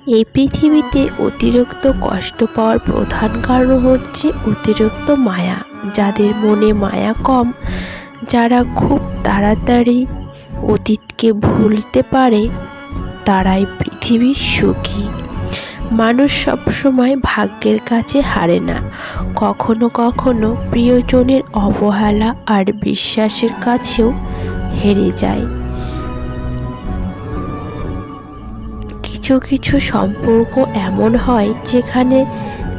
এই পৃথিবীতে অতিরিক্ত কষ্ট পাওয়ার প্রধান কারণ হচ্ছে অতিরিক্ত মায়া। যাদের মনে মায়া কম, যারা খুব তাড়াতাড়ি অতীতকে ভুলতে পারে, তারাই পৃথিবীর সুখী। মানুষ সবসময় ভাগ্যের কাছে হারে না, কখনো কখনো প্রিয়জনের অবহেলা আর বিশ্বাসের কাছেও হেরে যায়। কিছু কিছু সম্পর্ক এমন হয় যেখানে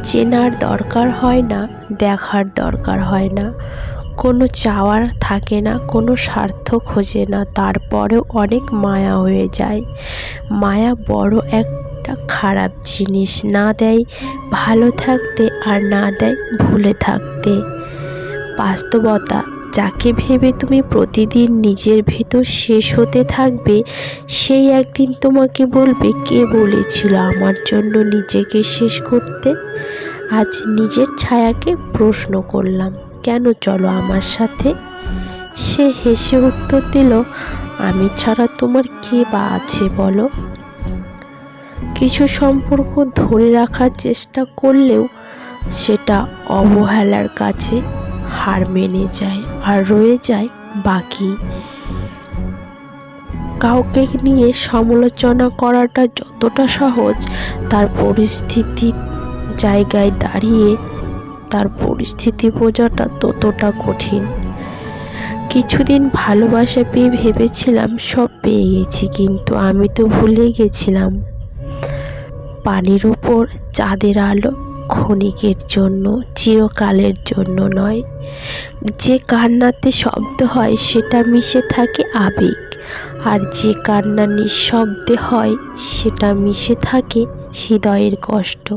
চেনার দরকার হয় না, দেখার দরকার হয় না, কোনো চাওয়ার থাকে না, কোনো স্বার্থ খোঁজে না, তারপরেও অনেক মায়া হয়ে যায়। মায়া বড় একটা খারাপ জিনিস, না দেয় ভালো থাকতে আর না দেয় ভুলে থাকতে। বাস্তবতা, যাকে ভেবে তুমি প্রতিদিন নিজের ভেতর শেষ হতে থাকবে, সেই একদিন তোমাকে বলবে, কে বলেছিল আমার জন্য নিজেকে শেষ করতে? আজ নিজের ছায়াকে প্রশ্ন করলাম, কেন চলো আমার সাথে? সে হেসে উত্তর দিল, আমি ছাড়া তোমার কে বা আছে বলো? কিছু সম্পর্ক ধরে রাখার চেষ্টা করলেও সেটা অবহেলার কাছে হার মেনে যায়, আর রয়ে যায় বাকি। কাউকে নিয়ে সমালোচনা করাটা যতটা সহজ, তার পরিস্থিতির জায়গায় দাঁড়িয়ে তার পরিস্থিতি বোঝাটা ততটা কঠিন। কিছুদিন ভালোবাসা পেয়ে ভেবেছিলাম সব পেয়ে গেছি, কিন্তু আমি তো ভুলে গেছিলাম পানির ওপর চাঁদের আলো ক্ষণিকের জন্য, চিরকালের জন্য নয়। যে কান্নাতে শব্দ হয় সেটা মিশে থাকে আবেগ, আর যে কান্না নিঃশব্দে হয় সেটা মিশে থাকে হৃদয়ের কষ্ট।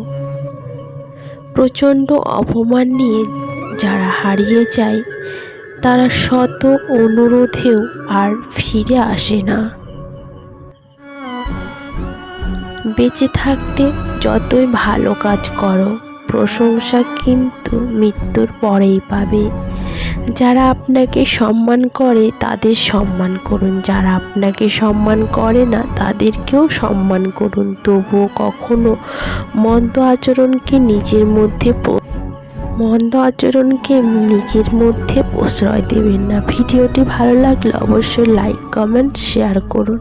প্রচণ্ড অপমান নিয়ে যারা হারিয়ে যায়, তারা শত অনুরোধেও আর ফিরে আসে না। বেঁচে থাকতে যতই ভালো কাজ করো, প্রশংসা কিন্তু মৃত্যুর পরেই পাবে। যারা আপনাকে সম্মান করে তাদের সম্মান করুন, যারা আপনাকে সম্মান করে না তাদেরকেও সম্মান করুন। তবুও কখনো মন্দ আচরণকে নিজের মধ্যে প্রশ্রয় দেবেন না। ভিডিওটি ভালো লাগলে অবশ্যই লাইক, কমেন্ট, শেয়ার করুন।